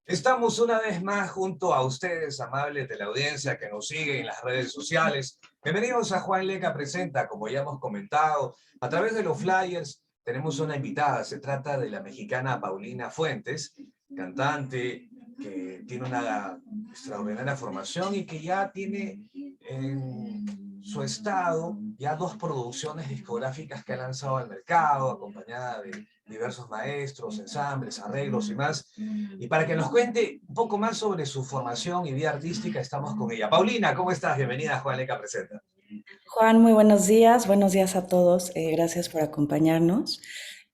Estamos una vez más junto a ustedes, amables de la audiencia que nos sigue en las redes sociales. Bienvenidos a Juan Leca Presenta, como ya hemos comentado, a través de los flyers tenemos una invitada. Se trata de la mexicana Paulina Fuentes, cantante que tiene una extraordinaria formación y que ya tiene en su estado ya 2 producciones discográficas que ha lanzado al mercado, acompañada de diversos maestros, ensambles, arreglos y más. Y para que nos cuente un poco más sobre su formación y vida artística, estamos con ella. Paulina, ¿cómo estás? Bienvenida a Juan Leca Presenta. Juan, muy buenos días a todos. Gracias por acompañarnos.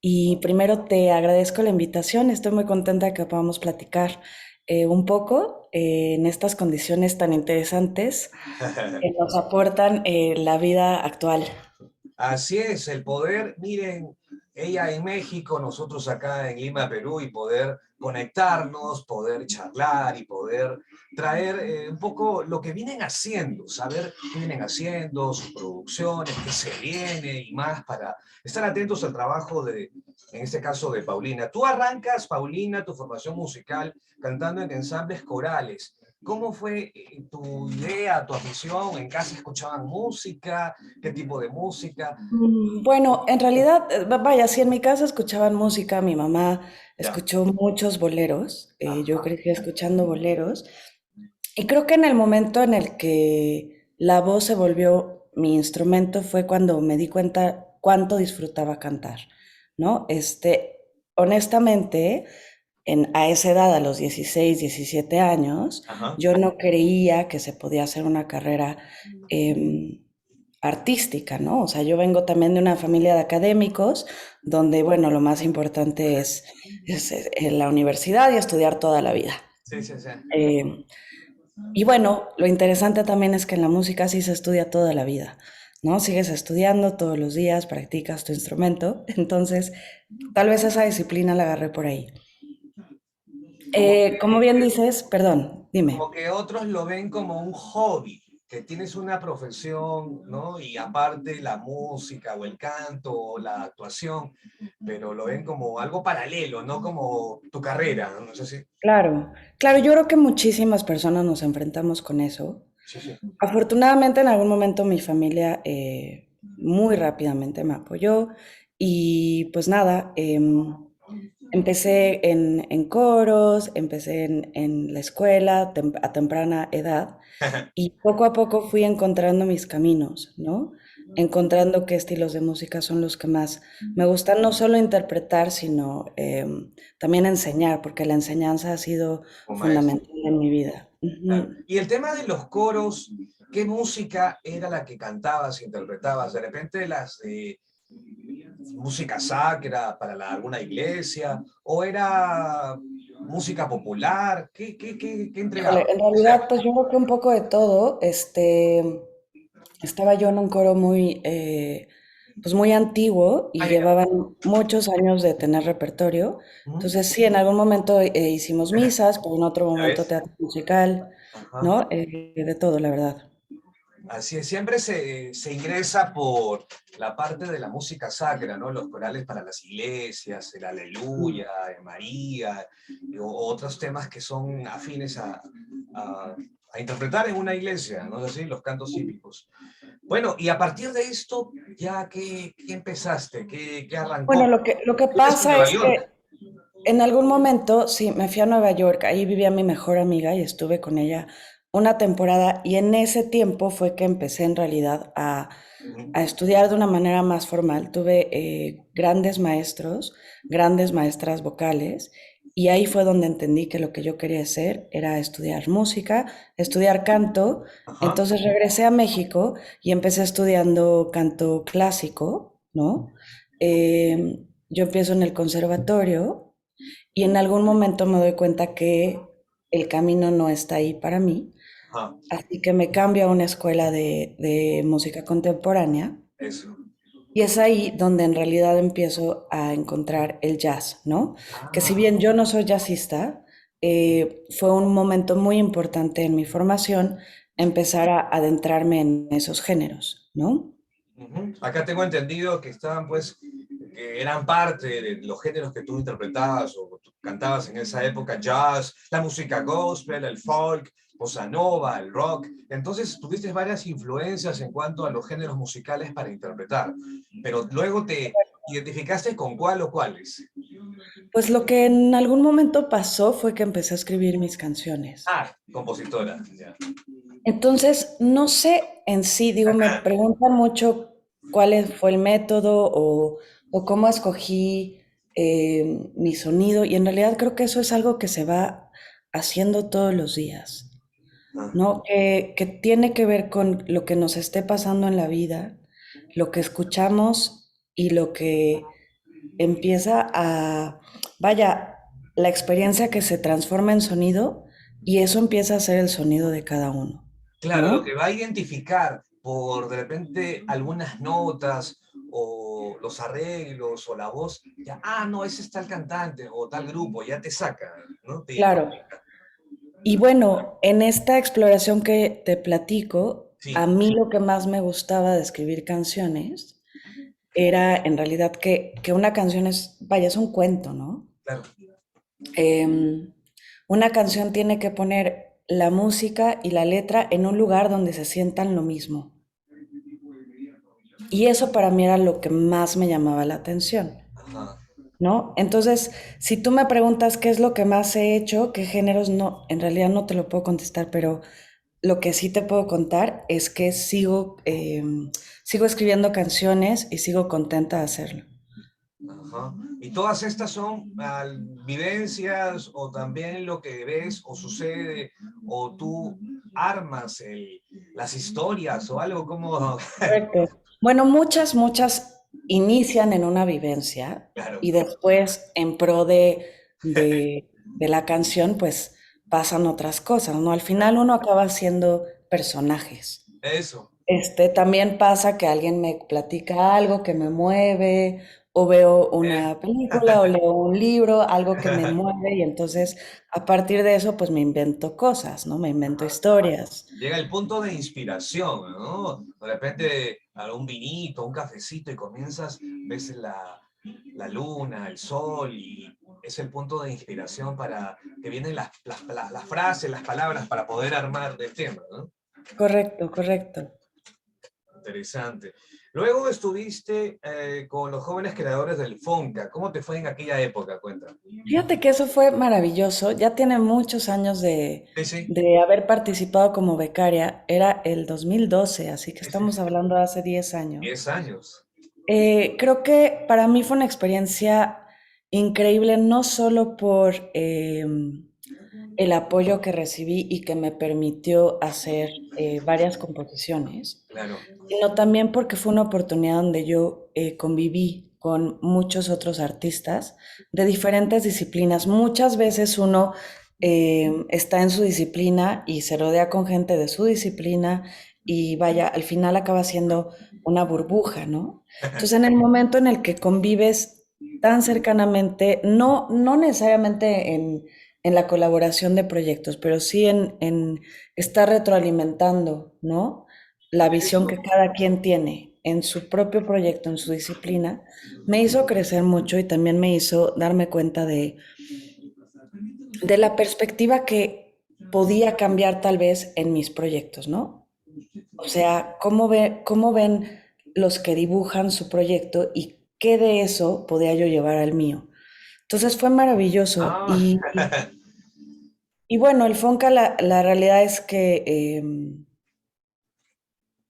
Y primero te agradezco la invitación. Estoy muy contenta que podamos platicar un poco en estas condiciones tan interesantes que nos aportan la vida actual. Así es, el poder, miren, ella en México, nosotros acá en Lima, Perú, y poder conectarnos, poder charlar y poder traer un poco lo que vienen haciendo, saber qué vienen haciendo, sus producciones, qué se viene y más para estar atentos al trabajo de, en este caso, de Paulina. Tú arrancas, Paulina, tu formación musical cantando en ensambles corales. ¿Cómo fue tu idea, tu afición? ¿En casa escuchaban música? ¿Qué tipo de música? Bueno, en realidad, vaya, si en mi casa escuchaban música, mi mamá Ya. escuchó muchos boleros, yo Ajá. crecí escuchando boleros. Y creo que en el momento en el que la voz se volvió mi instrumento fue cuando me di cuenta cuánto disfrutaba cantar, ¿no? Honestamente, a esa edad, a los 16, 17 años, Ajá. yo no creía que se podía hacer una carrera artística, ¿no? O sea, yo vengo también de una familia de académicos donde, bueno, lo más importante es la universidad y estudiar toda la vida. Sí, sí, sí. Eh, y bueno, lo interesante también es que en la música sí se estudia toda la vida, ¿no? Sigues estudiando todos los días, practicas tu instrumento, entonces tal vez esa disciplina la agarré por ahí. Como Como que, bien dices, perdón, dime. como que otros lo ven como un hobby, que tienes una profesión, ¿no? Y aparte la música o el canto o la actuación, pero lo ven como algo paralelo, no como tu carrera, ¿no? No sé si. Claro, claro, yo creo que muchísimas personas nos enfrentamos con eso. Sí, sí. Afortunadamente en algún momento mi familia muy rápidamente me apoyó y pues nada, empecé en coros, empecé en la escuela a temprana edad y poco a poco fui encontrando mis caminos, ¿no? Encontrando qué estilos de música son los que más me gustan, no solo interpretar, sino también enseñar, porque la enseñanza ha sido Como maestro. fundamental en mi vida. Claro. Ujú. Y el tema de los coros, ¿qué música era la que cantabas, interpretabas? De repente las de música sacra para alguna iglesia, o era música popular, ¿qué Híjole, entregaba? en realidad, pues yo creo que un poco de todo. Estaba yo en un coro pues muy antiguo y Ah, ya. llevaban muchos años de tener repertorio. Ujú. Entonces, sí, en algún momento hicimos misas, pero en otro ¿Ya momento ves? teatro musical, Ajá. ¿no? De todo, la verdad. Así es, siempre se ingresa por la parte de la música sacra, ¿no? Los corales para las iglesias, el Aleluya, el María, o otros temas que son afines a, a interpretar en una iglesia, ¿no es así? Los cantos típicos. Bueno, y a partir de esto, ya, ¿qué empezaste? ¿Qué Bueno, arrancó? lo que Vives en pasa Nueva es York. que en algún momento, sí, me fui a Nueva York, ahí vivía mi mejor amiga y estuve con ella una temporada y en ese tiempo fue que empecé en realidad a Ujú. estudiar de una manera más formal. Tuve grandes maestros, grandes maestras vocales y ahí fue donde entendí que lo que yo quería hacer era estudiar música, estudiar canto. Ajá. Entonces regresé a México y empecé estudiando canto clásico, ¿no? Yo empiezo en el conservatorio y en algún momento me doy cuenta que el camino no está ahí para mí, Ajá. así que me cambio a una escuela de música contemporánea Eso. y es ahí donde en realidad empiezo a encontrar el jazz, ¿no? Que si Ah. bien yo no soy jazzista, fue un momento muy importante en mi formación empezar a adentrarme en esos géneros, ¿no? Ujú. Acá tengo entendido que estaban, pues, que eran parte de los géneros que tú interpretabas o tú cantabas en esa época, jazz, la música gospel, el folk, bossa nova, el rock. Entonces tuviste varias influencias en cuanto a los géneros musicales para interpretar, pero luego te identificaste con cuál o cuáles. Pues lo que en algún momento pasó fue que empecé a escribir mis canciones. Ah, compositora, ya. Entonces, no sé en sí, digo, me preguntan mucho fue el método o cómo escogí mi sonido y en realidad creo que eso es algo que se va haciendo todos los días, Ah, ¿no? Que tiene que ver con lo que nos esté pasando en la vida, lo que escuchamos y lo que empieza vaya, la experiencia que se transforma en sonido y eso empieza a ser el sonido de cada uno, claro, lo ¿no? que va a identificar por de repente algunas notas o los arreglos o la voz, ya, ah, no, ese es tal cantante o tal grupo, ya te saca, ¿no? Te Claro. identifica. Y bueno, en esta exploración que te platico, a Sí, mí lo que más me gustaba de escribir canciones era en realidad que una canción vaya, es un cuento, ¿no? claro. Em, una canción tiene que poner la música y la letra en un lugar donde se sientan lo mismo. Y eso para mí era lo que más me llamaba la atención, Ajá. ¿no? Entonces, si tú me preguntas qué es lo que más he hecho, qué géneros, no, en realidad no te lo puedo contestar, pero lo que sí te puedo contar es que sigo escribiendo canciones y sigo contenta de hacerlo. Ajá. Y todas estas son vivencias o también lo que ves o sucede o tú armas las historias o algo como... Correcto. Bueno, muchas inician en una vivencia Claro, y después en pro de la canción, pues pasan otras cosas, ¿no? Al final uno acaba siendo personajes. eso. También pasa que alguien me platica algo que me mueve, o veo Eh, una película, o leo un libro, algo que me mueve, y entonces a partir de eso, pues me invento cosas, ¿no? Me invento historias. Llega el punto de inspiración, ¿no? De repente, un vinito, un cafecito y comienzas, ves la luna, el sol y es el punto de inspiración para que vienen las frases, las palabras para poder armar del tema, ¿no? Correcto, correcto. Interesante. Luego estuviste con los jóvenes creadores del FONCA. ¿Cómo te fue en aquella época? Cuenta. Fíjate que eso fue maravilloso. Ya tiene muchos años Sí, sí, de haber participado como becaria. Era el 2012, así que sí, sí. estamos hablando de hace 10 años. 10 años. Creo que para mí fue una experiencia increíble, no solo por el apoyo que recibí y que me permitió hacer varias composiciones, Claro. sino también porque fue una oportunidad donde yo conviví con muchos otros artistas de diferentes disciplinas. Muchas veces uno está en su disciplina y se rodea con gente de su disciplina y vaya, al final acaba siendo una burbuja, ¿no? Entonces, en el momento en el que convives tan cercanamente, no necesariamente en la colaboración de proyectos, pero sí en estar retroalimentando, ¿no? La visión que Eso. cada quien tiene en su propio proyecto, en su disciplina, me hizo crecer mucho y también me hizo darme cuenta de la perspectiva que podía cambiar tal vez en mis proyectos, ¿no? O sea, cómo ven los que dibujan su proyecto y qué de eso podía yo llevar al mío. Entonces fue maravilloso Ah, y bueno, el Fonca la realidad es que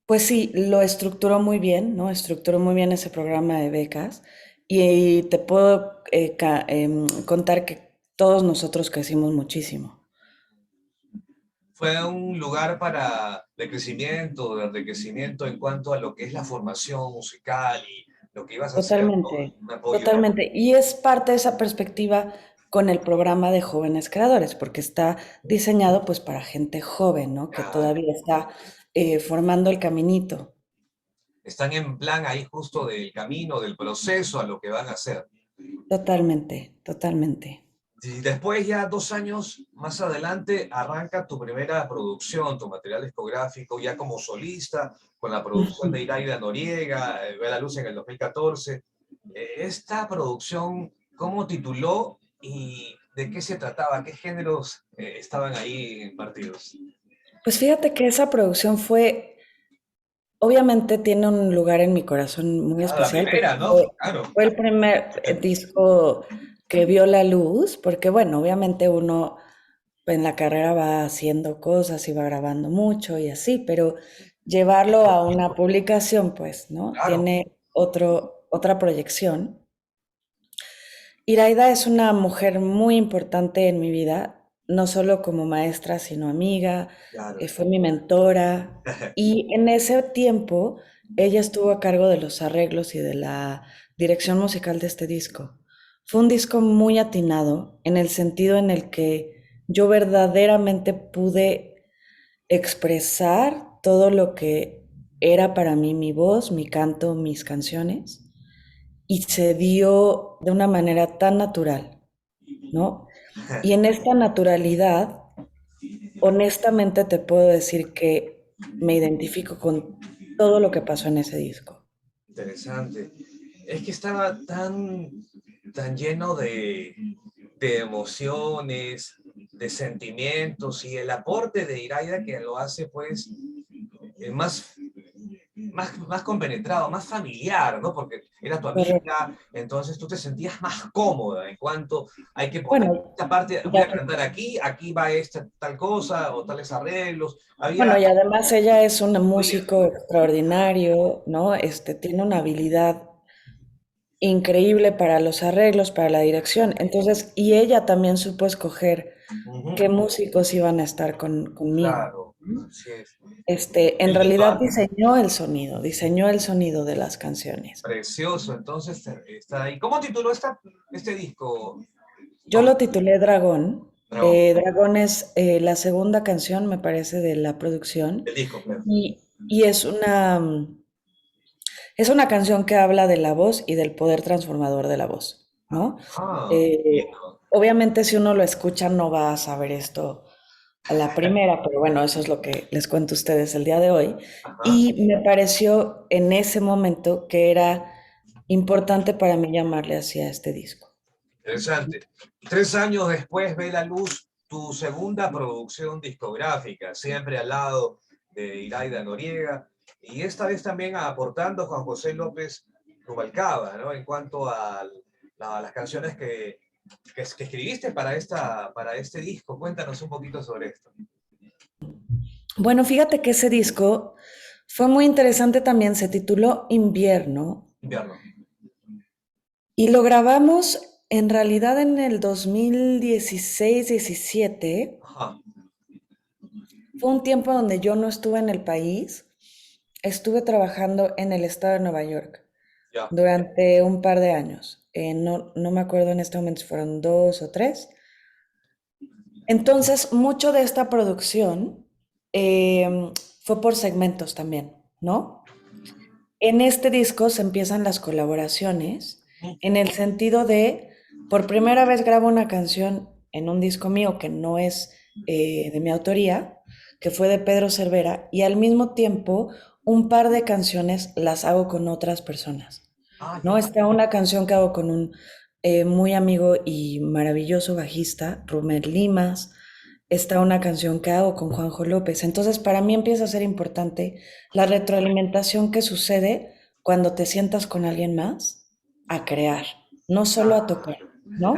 pues sí, lo estructuró muy bien, ¿no? Estructuró muy bien ese programa de becas y te puedo contar que todos nosotros crecimos muchísimo. fue un lugar de crecimiento, de enriquecimiento en cuanto a lo que es la formación musical y lo que ibas a hacer, ¿no? Totalmente, Un apoyo. totalmente. Y es parte de esa perspectiva con el programa de jóvenes creadores, porque está diseñado pues para gente joven, ¿no? Que Claro. todavía está formando el caminito. Están en plan ahí justo del camino, del proceso a lo que van a hacer. Totalmente, totalmente. Y después, ya 2 años más adelante, arranca tu primera producción, tu material discográfico, ya como solista, con la producción de Ujú. Iraida Noriega, Ve la Luz en el 2014. Esta producción, ¿cómo tituló y de qué se trataba? ¿Qué géneros estaban ahí impartidos? Pues fíjate que esa producción obviamente tiene un lugar en mi corazón muy Ah, la especial porque primera, ¿no? Claro. fue el primer disco que vio la luz, porque bueno, obviamente uno en la carrera va haciendo cosas y va grabando mucho y así, pero llevarlo a una publicación, pues, ¿no? Claro. Tiene otra proyección. Iraida es una mujer muy importante en mi vida, no solo como maestra, sino amiga, Claro. fue mi mentora y en ese tiempo ella estuvo a cargo de los arreglos y de la dirección musical de este disco. Fue un disco muy atinado en el sentido en el que yo verdaderamente pude expresar todo lo que era para mí mi voz, mi canto, mis canciones y se dio de una manera tan natural, ¿no? Y en esta naturalidad, honestamente te puedo decir que me identifico con todo lo que pasó en ese disco. Interesante. Es que estaba tan lleno de emociones, de sentimientos y el aporte de Iraida que lo hace pues más compenetrado, más familiar, ¿no? Porque era tu Correcto. amiga, entonces tú te sentías más cómoda en cuanto hay que poner Bueno, esta parte, y voy a ade- cantar aquí, aquí va esta tal cosa o tales arreglos. Había bueno, y además ella es un fluía. músico extraordinario, ¿no? Tiene una habilidad increíble para los arreglos, para la dirección. Entonces, y ella también supo escoger Ujú, qué músicos iban a estar conmigo. claro, así es. En El lindo, realidad ¿ah? diseñó el sonido de las canciones. Precioso, entonces está ahí. ¿Cómo tituló este disco, Yo Paula? lo titulé Dragón. Dragón, Dragón es la segunda canción, me parece, de la producción. el disco, claro. Y es una canción que habla de la voz y del poder transformador de la voz, ¿no? Ah, Eh, lindo. obviamente si uno lo escucha no va a saber esto a la primera, pero bueno, eso es lo que les cuento a ustedes el día de hoy. Ajá, Y me pareció en ese momento que era importante para mí llamarle así a este disco. interesante. 3 años después ve la luz tu segunda producción discográfica, siempre al lado de Iraida Noriega, y esta vez también aportando Juan José López Rubalcaba, ¿no? En cuanto a las canciones que escribiste para este disco, cuéntanos un poquito sobre esto. Bueno, fíjate que ese disco fue muy interesante también, se tituló Invierno Invierno. y lo grabamos en realidad en el 2016-17. Ajá, Fue un tiempo donde yo no estuve en el país, estuve trabajando en el estado de Nueva York ya. durante un par de años. No me acuerdo en este momento si fueron 2 o 3. Entonces, mucho de esta producción fue por segmentos también, ¿no? En este disco se empiezan las colaboraciones en el sentido de, por primera vez grabo una canción en un disco mío que no es de mi autoría, que fue de Pedro Cervera, y al mismo tiempo un par de canciones las hago con otras personas, Ah, ¿no? ya. Está una canción que hago con un muy amigo y maravilloso bajista, Rumel Limas. Está una canción que hago con Juanjo López. Entonces, para mí empieza a ser importante la retroalimentación que sucede cuando te sientas con alguien más a crear, no solo a tocar, ¿no?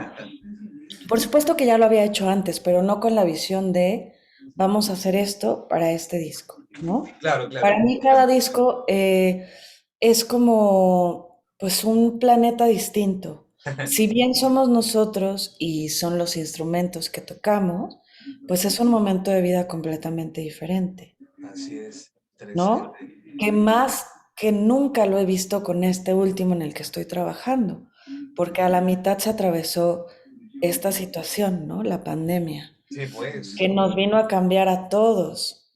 Por supuesto que ya lo había hecho antes, pero no con la visión de vamos a hacer esto para este disco, ¿no? Claro, claro. Para mí cada disco es como pues un planeta distinto. Si bien somos nosotros y son los instrumentos que tocamos, pues es un momento de vida completamente diferente, Así es. ¿no? Interesante. Que más que nunca lo he visto con este último en el que estoy trabajando, porque a la mitad se atravesó esta situación, ¿no? La pandemia, Sí, pues. que nos vino a cambiar a todos,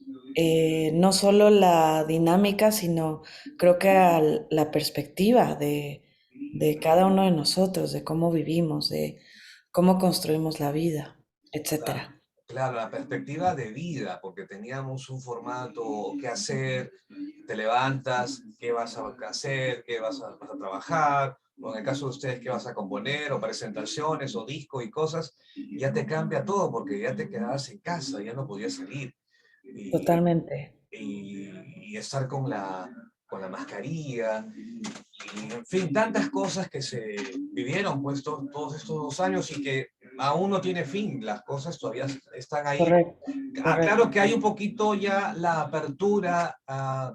no solo la dinámica, sino creo que la perspectiva de cada uno de nosotros, de cómo vivimos, de cómo construimos la vida, Claro. etcétera. Claro, la perspectiva de vida, porque teníamos un formato, qué hacer, te levantas, qué vas a hacer, vas a trabajar, o en el caso de ustedes, qué vas a componer, o presentaciones, o discos y cosas, ya te cambia todo, porque ya te quedabas en casa, ya no podías salir. Y, Totalmente. y estar con la mascarilla, y en fin, tantas cosas que se vivieron pues todos estos 2 años y que aún no tiene fin, las cosas todavía están ahí. Correcto, Claro correcto. que hay un poquito ya la apertura a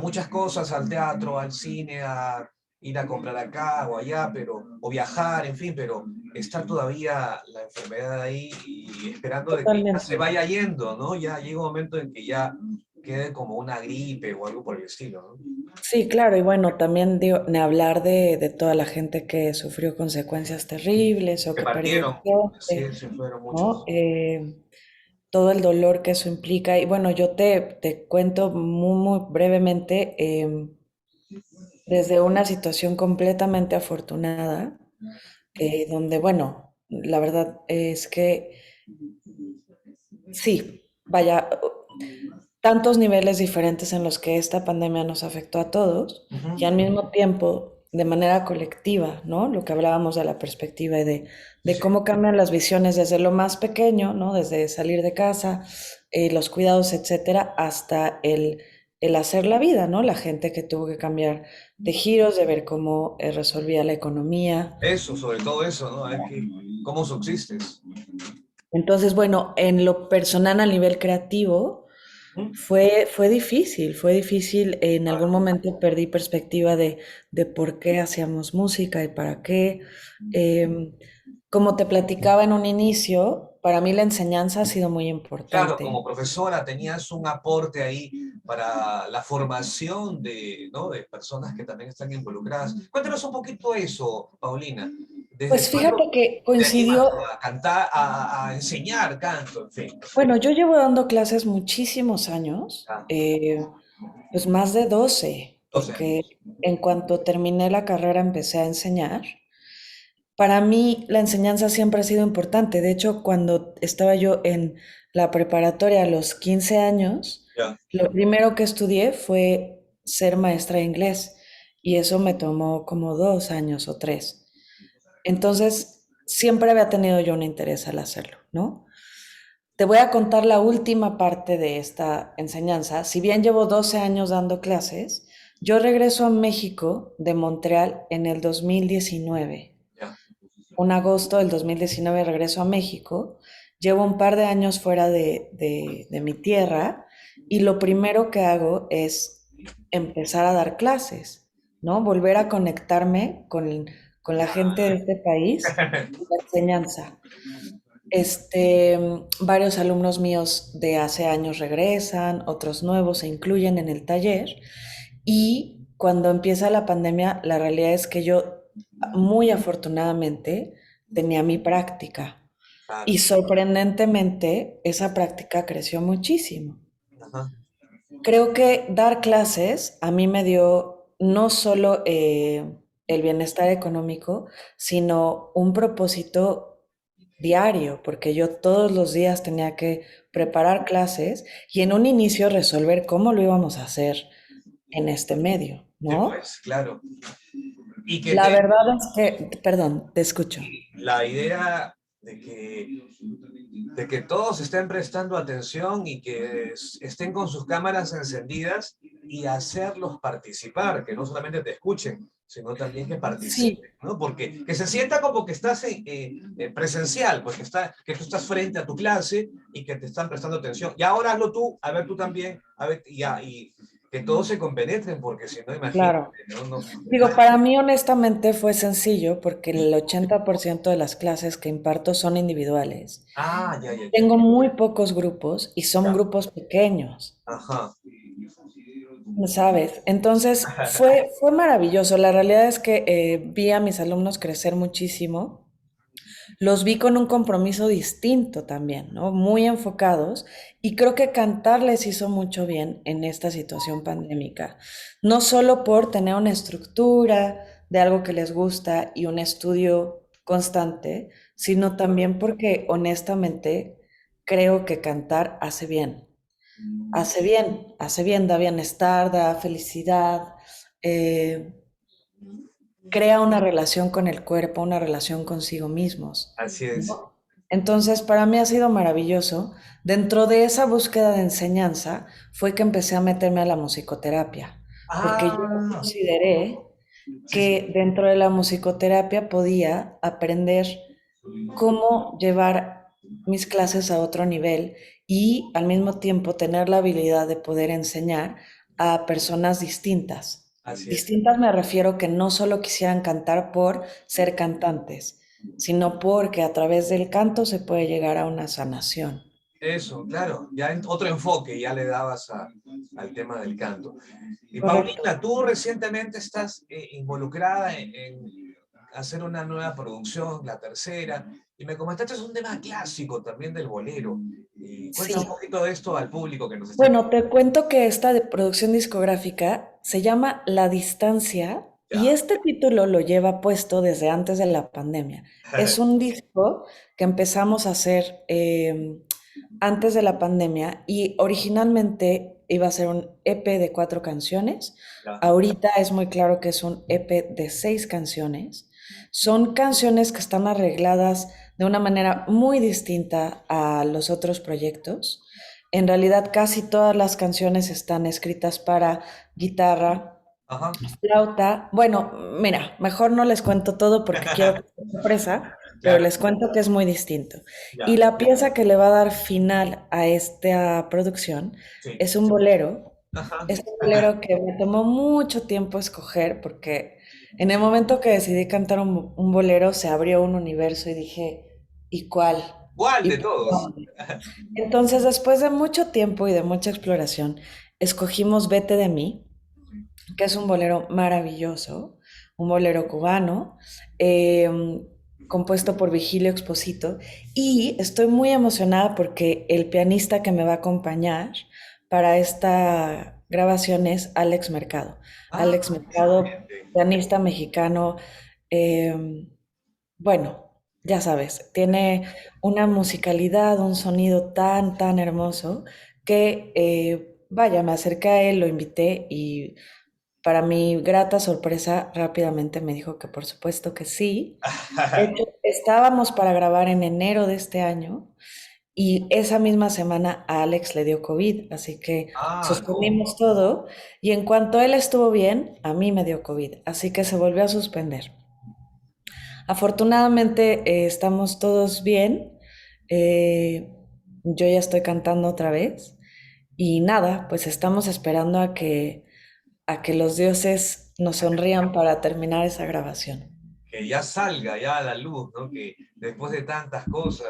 muchas cosas, al teatro, al cine, a ir a comprar acá o allá, o viajar, en fin, pero está todavía la enfermedad ahí y esperando de que ya Totalmente. se vaya yendo, ¿no? Ya llega un momento en que ya quede como una gripe o algo por el estilo, ¿no? Sí, claro, y bueno, también digo, ni hablar de toda la gente que sufrió consecuencias terribles o Que que perdió partieron, así gente, es, se fueron ¿no? muchos. Todo el dolor que eso implica. Y bueno, yo te cuento muy, muy brevemente, desde una situación completamente afortunada, donde, bueno, la verdad es que sí, vaya, tantos niveles diferentes en los que esta pandemia nos afectó a todos y al Ujú. mismo tiempo de manera colectiva, ¿no? Lo que hablábamos de la perspectiva y Sí, de sí. cómo cambian las visiones desde lo más pequeño, ¿no? Desde salir de casa, los cuidados, etcétera, hasta el hacer la vida, ¿no? La gente que tuvo que cambiar de giros, de ver cómo resolvía la economía. Eso, sobre todo eso, ¿no? Es que, ¿cómo subsistes? Entonces, bueno, en lo personal a nivel creativo, ¿Mm? fue difícil, en algún Claro. momento perdí perspectiva de por qué hacíamos música y para qué. Em, Como te platicaba en un inicio, para mí la enseñanza ha sido muy Claro, importante. como profesora tenías un aporte ahí para la formación ¿no? de personas que también están involucradas. Cuéntanos un poquito eso, Paulina. ¿Desde Pues cuándo fíjate que te animas coincidió, a cantar, a enseñar canto, en fin? bueno, yo llevo dando clases muchísimos años, Ah, pues más de 12, 12 porque años. en cuanto terminé la carrera empecé a enseñar. Para mí la enseñanza siempre ha sido importante. De hecho, cuando estaba yo en la preparatoria a los 15 años, Ya. lo primero que estudié fue ser maestra de inglés y eso me tomó como 2 años o 3. Entonces, siempre había tenido yo un interés al hacerlo, ¿no? Te voy a contar la última parte de esta enseñanza. Si bien llevo 12 años dando clases, yo regreso a México de Montreal en el 2019. Ya. Un agosto del 2019 regreso a México, llevo un par de años fuera de mi tierra y lo primero que hago es empezar a dar clases, ¿no? Volver a conectarme con la gente de este país y la enseñanza. Varios alumnos míos de hace años regresan, otros nuevos se incluyen en el taller y cuando empieza la pandemia, la realidad es que yo muy afortunadamente tenía mi práctica y Claro. sorprendentemente esa práctica creció muchísimo. Ajá. Creo que dar clases a mí me dio no solo el bienestar económico, sino un propósito diario, porque yo todos los días tenía que preparar clases y en un inicio resolver cómo lo íbamos a hacer en este medio, Sí, ¿no? pues, claro. Y que La verdad es que, perdón, te escucho. la idea de que todos estén prestando atención y que estén con sus cámaras encendidas y hacerlos participar, que no solamente te escuchen, sino también que Sí, participen, ¿no? Porque que se sienta como que estás presencial, pues que tú estás frente a tu clase y que te están prestando atención. Y ahora hazlo tú, a ver tú también, a ver, y que todos se compenetren, porque si no, imagínate, claro. ¿no? No, Digo, para mí honestamente fue sencillo porque el 80% de las clases que imparto son individuales. ya, ya, ya, Tengo muy pocos grupos y son ya. grupos pequeños, Ajá. ¿sabes? Entonces fue maravilloso. La realidad es que vi a mis alumnos crecer muchísimo. Los vi con un compromiso distinto también, ¿no? Muy enfocados. Y creo que cantar les hizo mucho bien en esta situación pandémica. No solo por tener una estructura de algo que les gusta y un estudio constante, sino también porque honestamente creo que cantar hace bien, da bienestar, da felicidad, eh, crea una relación con el cuerpo, una relación consigo mismos, Así es. ¿no? Entonces, para mí ha sido maravilloso. Dentro de esa búsqueda de enseñanza fue que empecé a meterme a la musicoterapia, porque yo Ah, consideré sí, sí. que dentro de la musicoterapia podía aprender cómo llevar mis clases a otro nivel y al mismo tiempo tener la habilidad de poder enseñar a personas distintas. Así es. Distintas me refiero que no solo quisieran cantar por ser cantantes, sino porque a través del canto se puede llegar a una sanación. Eso, claro, ya otro enfoque ya le dabas al tema del canto. Y Correcto. Paulina, tú recientemente estás involucrada en hacer una nueva producción, la tercera, y me comentaste es un tema clásico también del bolero. Y cuenta un Sí. poquito de esto al público que nos está Bueno, te cuento que esta de producción discográfica se llama La Distancia y ya. este título lo lleva puesto desde antes de la pandemia. Es un disco que empezamos a hacer antes de la pandemia y originalmente iba a ser un EP de 4 canciones. Ya. Ahorita es muy claro que es un EP de 6 canciones. Son canciones que están arregladas de una manera muy distinta a los otros proyectos. En realidad casi todas las canciones están escritas para guitarra, Ajá, flauta. Bueno, mira, mejor no les cuento todo porque quiero que sea sorpresa, pero claro, les cuento que es muy distinto. Y ya. la pieza que le va a dar final a esta producción Sí. es un bolero. Ajá. Es un bolero que me tomó mucho tiempo escoger porque en el momento que decidí cantar un bolero se abrió un universo y dije, ¿y cuál? ¿Cuál ¿Y de por todos? dónde? Entonces, después de mucho tiempo y de mucha exploración, escogimos Vete de mí, que es un bolero maravilloso, un bolero cubano, eh, compuesto por Vigilio Exposito, y estoy muy emocionada porque el pianista que me va a acompañar para esta grabación es Alex Mercado. Ah, Alex Mercado, excelente. pianista mexicano, eh, bueno, ya sabes, tiene una musicalidad, un sonido tan hermoso que, vaya, me acerqué a él, lo invité y para mi grata sorpresa rápidamente me dijo que por supuesto que sí. De hecho, estábamos para grabar en enero de este año y esa misma semana a Alex le dio COVID, así que Ah, no. suspendimos todo y en cuanto él estuvo bien, a mí me dio COVID, así que se volvió a suspender. Afortunadamente estamos todos bien. eh, yo ya estoy cantando otra vez. Y nada, pues estamos esperando a que los dioses nos sonrían para terminar esa grabación. Que ya salga ya a la luz, ¿no? Que después de tantas cosas,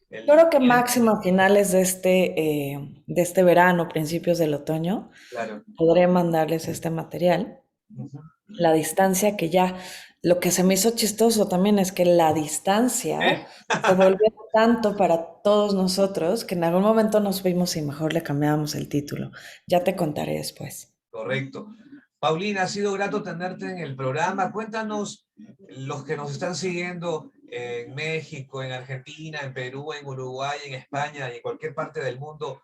Yo el creo que tiempo, máximo a finales de este verano, principios del otoño, claro. podré mandarles este material. Ujú. La distancia que ya, lo que se me hizo chistoso también es que la distancia Eh, se volvió tanto para todos nosotros que en algún momento nos vimos y mejor le cambiábamos el título. Ya te contaré después. Correcto. Paulina, ha sido grato tenerte en el programa. Cuéntanos, los que nos están siguiendo en México, en Argentina, en Perú, en Uruguay, en España y en cualquier parte del mundo,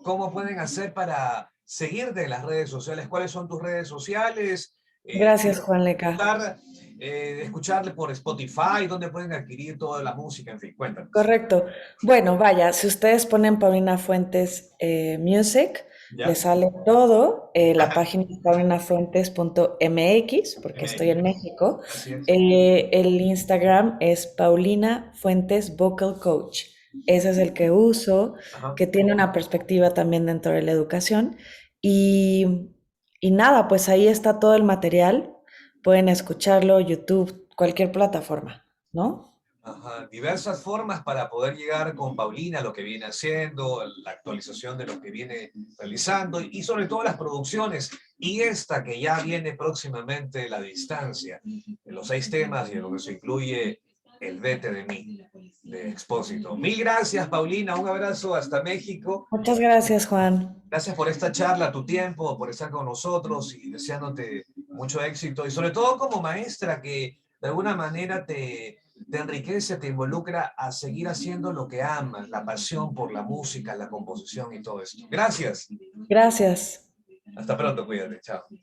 ¿cómo pueden hacer para seguirte en las redes sociales? ¿Cuáles son tus redes sociales? Gracias, Juan Leca. Escuchar, escucharle por Spotify, ¿dónde pueden adquirir toda la música? En fin, cuéntanos. Correcto. Bueno, vaya, si ustedes ponen Paulina Fuentes Music, les ¿Ya? sale todo. La página es paulinafuentes.mx, porque estoy en MX. México. Así es. El Instagram es Paulina Fuentes Vocal Coach. Ese es el que uso, Ajá. que tiene una perspectiva también dentro de la educación. Y, y nada, pues ahí está todo el material. Pueden escucharlo, YouTube, cualquier plataforma, ¿no? Ajá, diversas formas para poder llegar con Paulina a lo que viene haciendo, la actualización de lo que viene realizando y sobre todo las producciones. Y esta que ya viene próximamente, La Distancia, de los 6 temas y en lo que se incluye El Vete de mí, de Expósito. Mil gracias, Paulina. Un abrazo hasta México. Muchas gracias, Juan. Gracias por esta charla, tu tiempo, por estar con nosotros y deseándote mucho éxito y sobre todo como maestra que de alguna manera te enriquece, te involucra a seguir haciendo lo que amas, la pasión por la música, la composición y todo esto. Gracias. Gracias. Hasta pronto, cuídate, chao.